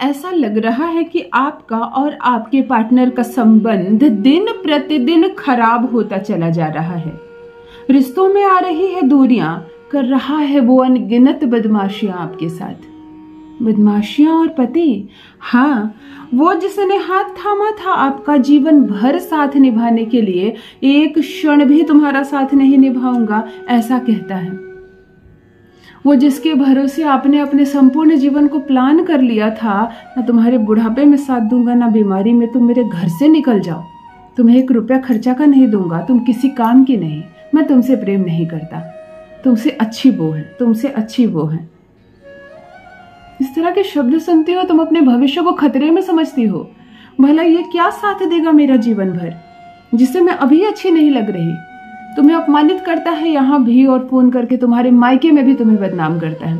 ऐसा लग रहा है कि आपका और आपके पार्टनर का संबंध दिन प्रतिदिन खराब होता चला जा रहा है। रिश्तों में आ रही है दूरियां, कर रहा है वो अनगिनत बदमाशियां आपके साथ। बदमाशियां और पति, हाँ, वो जिसने हाथ थामा था आपका जीवन भर साथ निभाने के लिए, एक क्षण भी तुम्हारा साथ नहीं निभाऊंगा ऐसा कहता है। वो जिसके भरोसे आपने अपने संपूर्ण जीवन को प्लान कर लिया था, ना तुम्हारे बुढ़ापे में साथ दूंगा, ना बीमारी में, तुम मेरे घर से निकल जाओ, तुम्हें 1 रुपया खर्चा का नहीं दूंगा, तुम किसी काम की नहीं, मैं तुमसे प्रेम नहीं करता, तुमसे अच्छी वो है, तुमसे अच्छी वो है। इस तरह के शब्द सुनती हो, तुम अपने भविष्य को खतरे में समझती हो। भला ये क्या साथ देगा मेरा जीवन भर, जिससे मैं अभी अच्छी नहीं लग रही। तुम्हें अपमानित करता है यहाँ भी, और फोन करके तुम्हारे मायके में भी तुम्हें बदनाम करता है।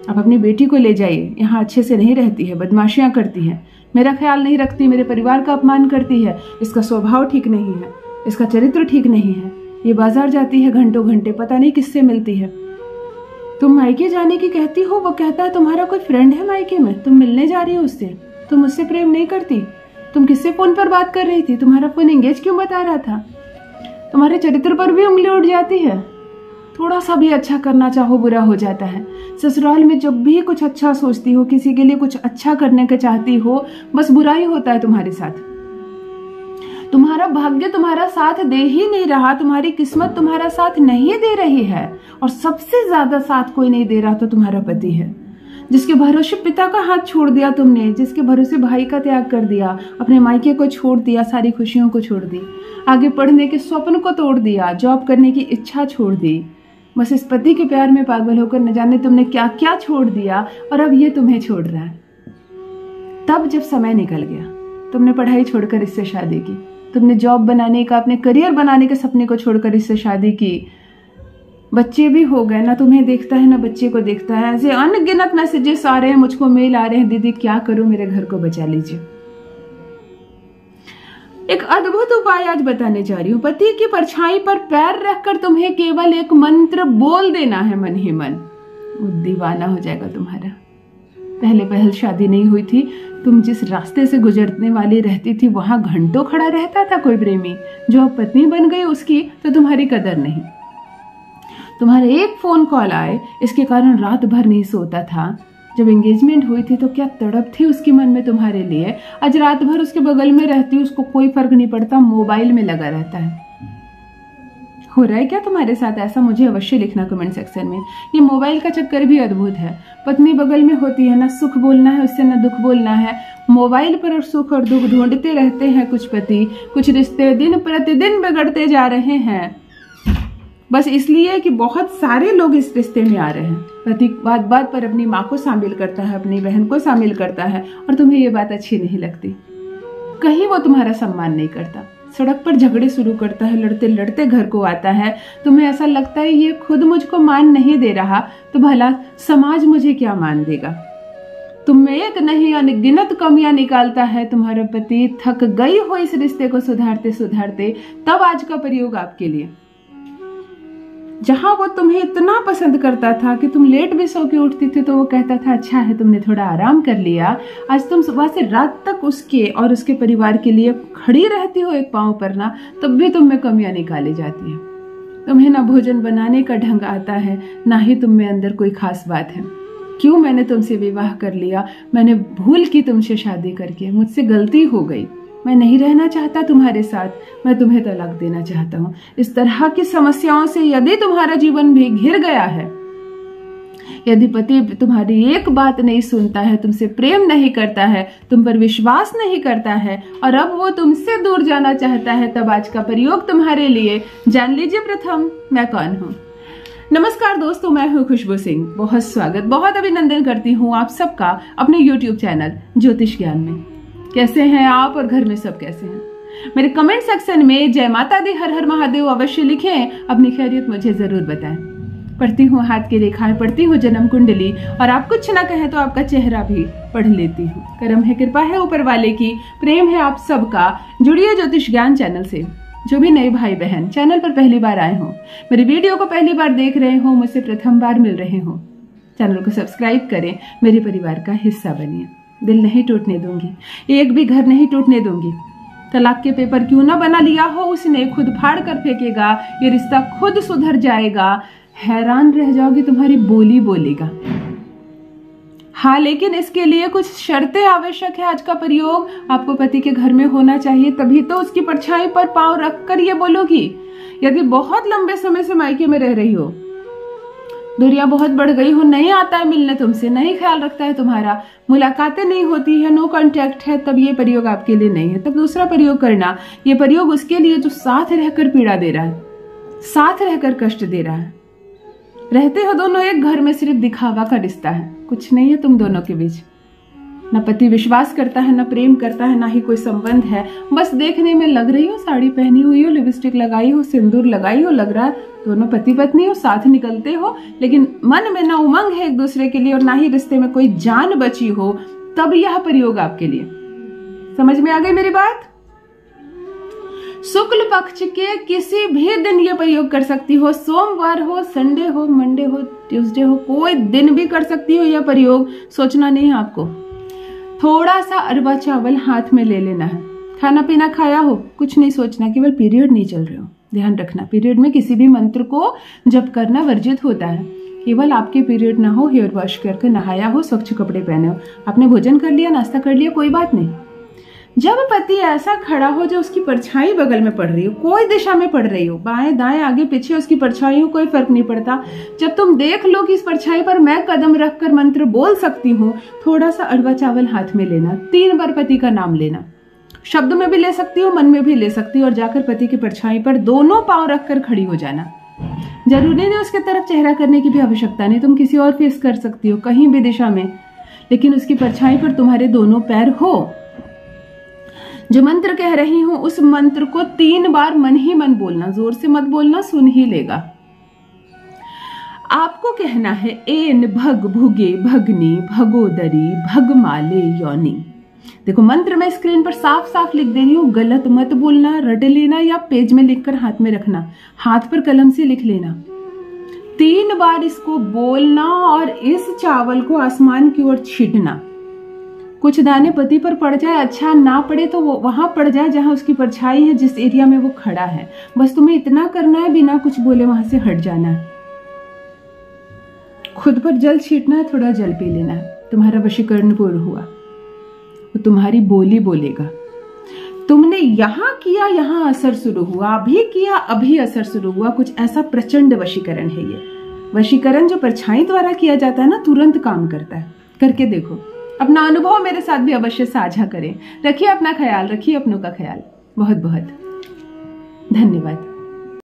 आप अपनी बेटी को ले जाइए, यहाँ अच्छे से नहीं रहती है, बदमाशियां करती है, मेरा ख्याल नहीं रखती, मेरे परिवार का अपमान करती है, इसका स्वभाव ठीक नहीं है, इसका चरित्र ठीक नहीं है, ये बाजार जाती है घंटों घंटे, पता नहीं किससे मिलती है। तुम मायके जाने की कहती हो, वो कहता है तुम्हारा कोई फ्रेंड है मायके में, तुम मिलने जा रही हो उससे, तुम उससे प्रेम नहीं करती, तुम किससे फोन पर बात कर रही थी, तुम्हारा फोन एंगेज क्यों बता रहा था। तुम्हारे चरित्र पर भी उंगली उठ जाती है, थोड़ा सा भी अच्छा करना चाहो बुरा हो जाता है। ससुराल में जब भी कुछ अच्छा सोचती हो, किसी के लिए कुछ अच्छा करने का चाहती हो, बस बुरा ही होता है तुम्हारे साथ। तुम्हारा भाग्य तुम्हारा साथ दे ही नहीं रहा, तुम्हारी किस्मत तुम्हारा साथ नहीं दे रही है, और सबसे ज्यादा साथ कोई नहीं दे रहा तो तुम्हारा पति है, जिसके भरोसे पिता का हाथ छोड़ दिया तुमने, जिसके भरोसे भाई का त्याग कर दिया, अपने मायके को छोड़ दिया, सारी खुशियों को छोड़ दी, आगे पढ़ने के स्वप्न को तोड़ दिया, जॉब करने की इच्छा छोड़ दी, बस इस पति के प्यार में पागल होकर न जाने तुमने क्या क्या छोड़ दिया, और अब ये तुम्हें छोड़ रहा है। तब जब समय निकल गया, तुमने पढ़ाई छोड़कर इससे शादी की, तुमने जॉब बनाने का, अपने करियर बनाने के सपने को छोड़कर इससे शादी की, बच्चे भी हो गए, ना तुम्हें देखता है ना बच्चे को देखता है, ऐसे अनगिनत मैसेजेस आ रहे हैं, मुझको मेल आ रहे हैं, दीदी क्या करूं, मेरे घर को बचा लीजिए। एक अद्भुत उपाय आज बताने जा रही हूं। पति की परछाई पर पैर रखकर तुम्हें केवल एक मंत्र बोल देना है मन ही मन, वो दीवाना हो जाएगा तुम्हारा। पहले शादी नहीं हुई थी, तुम जिस रास्ते से गुजरने वाली रहती थी वहां घंटों खड़ा रहता था कोई प्रेमी, जो अब पत्नी बन गई उसकी तो तुम्हारी कदर नहीं। तुम्हारे एक फोन कॉल आए, इसके कारण रात भर नहीं सोता था। जब एंगेजमेंट हुई थी तो क्या तड़प थी उसके मन में तुम्हारे लिए। आज रात भर उसके बगल में रहती, उसको कोई फर्क नहीं पड़ता, मोबाइल में लगा रहता है। हो रहा है क्या तुम्हारे साथ ऐसा, मुझे अवश्य लिखना कमेंट सेक्शन में। ये मोबाइल का चक्कर भी अद्भुत है। पत्नी बगल में होती है, ना सुख बोलना है उससे, ना दुख बोलना है, मोबाइल पर सुख और दुख ढूंढते रहते हैं कुछ पति। कुछ रिश्ते दिन प्रतिदिन बिगड़ते जा रहे हैं, बस इसलिए कि बहुत सारे लोग इस रिश्ते में आ रहे हैं। पति बात बात पर अपनी माँ को शामिल करता है, अपनी बहन को शामिल करता है, और तुम्हें ये बात अच्छी नहीं लगती। कहीं वो तुम्हारा सम्मान नहीं करता, सड़क पर झगड़े शुरू करता है, लड़ते लड़ते घर को आता है। तुम्हें ऐसा लगता है ये खुद मुझको मान नहीं दे रहा तो भला समाज मुझे क्या मान देगा। तुम में एक नहीं अनगिनत कमियां निकालता है तुम्हारा पति। थक गई हो इस रिश्ते को सुधारते सुधारते, तब आज का प्रयोग आपके लिए। जहां वो तुम्हें इतना पसंद करता था कि तुम लेट भी सो के उठती थी तो वो कहता था अच्छा है तुमने थोड़ा आराम कर लिया, आज तुम सुबह से रात तक उसके और उसके परिवार के लिए खड़ी रहती हो एक पांव पर ना, तब भी तुम में कमियां निकाली जाती है। तुम्हें ना भोजन बनाने का ढंग आता है, ना ही तुम में अंदर कोई खास बात है। क्यों मैंने तुमसे विवाह कर लिया, मैंने भूल की तुमसे शादी करके, मुझसे गलती हो गई, मैं नहीं रहना चाहता तुम्हारे साथ, मैं तुम्हें तलाक देना चाहता हूँ। इस तरह की समस्याओं से यदि तुम्हारा जीवन भी घिर गया है, यदि पति तुम्हारी एक बात नहीं सुनता है, तुमसे प्रेम नहीं करता है, तुम पर विश्वास नहीं करता है, और अब वो तुमसे दूर जाना चाहता है, तब आज का प्रयोग तुम्हारे लिए। जान लीजिए प्रथम मैं कौन हूँ। नमस्कार दोस्तों, मैं हूँ खुशबू सिंह। बहुत स्वागत, बहुत अभिनंदन करती हूँ आप सबका अपने YouTube चैनल ज्योतिष ज्ञान में। कैसे हैं आप और घर में सब कैसे हैं? मेरे कमेंट सेक्शन में जय माता दी, हर हर महादेव अवश्य लिखें, अपनी खैरियत मुझे जरूर बताएं। पढ़ती हूँ हाथ की रेखाएं, पढ़ती हूँ जन्म कुंडली, और आप कुछ ना कहें तो आपका चेहरा भी पढ़ लेती हूँ। करम है, कृपा है ऊपर वाले की, प्रेम है आप सबका। जुड़िए ज्योतिष ज्ञान चैनल से। जो भी नए भाई बहन चैनल पर पहली बार आए हो, मेरे वीडियो को पहली बार देख रहे हो, मुझसे प्रथम बार मिल रहे हो, चैनल को सब्सक्राइब करें, मेरे परिवार का हिस्सा बनिए। दिल नहीं टूटने दूंगी, एक भी घर नहीं टूटने दूंगी। तलाक के पेपर क्यों ना बना लिया हो उसने, खुद फाड़ कर फेंकेगा, ये रिश्ता खुद सुधर जाएगा। हैरान रह जाओगी, तुम्हारी बोली बोलेगा। हाँ, लेकिन इसके लिए कुछ शर्तें आवश्यक है। आज का प्रयोग आपको पति के घर में होना चाहिए, तभी तो उसकी परछाई पर पांव रखकर ये बोलोगी। यदि बहुत लंबे समय से मायके में रह रही हो, दूरियां बहुत बढ़ गई हो, नहीं आता है मिलने तुमसे, नहीं ख्याल रखता है तुम्हारा, मुलाकातें नहीं होती है, नो कांटेक्ट है, तब ये प्रयोग आपके लिए नहीं है। तब दूसरा प्रयोग करना। ये प्रयोग उसके लिए जो साथ रहकर पीड़ा दे रहा है, साथ रहकर कष्ट दे रहा है। रहते हो दोनों एक घर में, सिर्फ दिखावा का रिश्ता है, कुछ नहीं है तुम दोनों के बीच। न पति विश्वास करता है, न प्रेम करता है, ना ही कोई संबंध है। बस देखने में लग रही हो, साड़ी पहनी हुई हो, लिपस्टिक लगाई हो, सिंदूर लगाई हो, लग रहा है दोनों पति पत्नी हो, साथ निकलते हो, लेकिन मन में ना उमंग है एक दूसरे के लिए और ना ही रिश्ते में कोई जान बची हो। तब यह प्रयोग आपके लिए। समझ में आ गई मेरी बात? शुक्ल पक्ष के किसी भी दिन ये प्रयोग कर सकती हो। सोमवार हो, संडे हो, मंडे हो, ट्यूसडे हो, कोई दिन भी कर सकती हो यह प्रयोग। सोचना नहीं है आपको। थोड़ा सा अरवा चावल हाथ में ले लेना है। खाना पीना खाया हो, कुछ नहीं सोचना, केवल पीरियड नहीं चल रहे हो। ध्यान रखना, पीरियड में किसी भी मंत्र को जप करना वर्जित होता है। केवल आपके पीरियड ना हो, हेयर वॉश करके नहाया हो, स्वच्छ कपड़े पहने हो, आपने भोजन कर लिया, नाश्ता कर लिया, कोई बात नहीं। जब पति ऐसा खड़ा हो जो उसकी परछाई बगल में पड़ रही हो, कोई दिशा में पड़ रही हो, बाएं दाएं आगे पीछे उसकी परछाई हो, कोई फर्क नहीं पड़ता। जब तुम देख लो कि इस परछाई पर मैं कदम रखकर मंत्र बोल सकती हूँ, थोड़ा सा अरवा चावल हाथ में लेना, 3 बार पति का नाम लेना। शब्द में भी ले सकती हो, मन में भी ले सकती हो, और जाकर पति की परछाई पर दोनों पांव रखकर खड़ी हो जाना। जरूरी नहीं उसके तरफ चेहरा करने की भी आवश्यकता नहीं, तुम किसी और फेस कर सकती हो, कहीं भी दिशा में, लेकिन उसकी परछाई पर तुम्हारे दोनों पैर हो। जो मंत्र कह रही हूं उस मंत्र को 3 बार मन ही मन बोलना, जोर से मत बोलना, सुन ही लेगा। आपको कहना है एन भग भुगे भगनी भगोदरी भगमाले योनी। देखो मंत्र मैं स्क्रीन पर साफ साफ लिख दे रही हूं, गलत मत बोलना, रट लेना या पेज में लिखकर हाथ में रखना, हाथ पर कलम से लिख लेना। 3 बार इसको बोलना और इस चावल को आसमान की ओर छींटना। कुछ दाने पति पर पड़ जाए, अच्छा ना पड़े तो वो वहां पड़ जाए जहां उसकी परछाई है, जिस एरिया में वो खड़ा है। बस तुम्हें इतना करना है, बिना कुछ बोले वहां से हट जाना है। खुद पर जल छींटना है, थोड़ा जल पी लेना है। तुम्हारा वशीकरण पूर्ण हुआ। वो तुम्हारी बोली बोलेगा। तुमने यहां किया, यहां असर शुरू हुआ, अभी किया, अभी असर शुरू हुआ। कुछ ऐसा प्रचंड वशीकरण है ये। वशीकरण जो परछाई द्वारा किया जाता है ना, तुरंत काम करता है। करके देखो, अपना अनुभव मेरे साथ भी अवश्य साझा करें। रखिए अपना ख्याल, रखिए अपनों का ख्याल। बहुत बहुत धन्यवाद।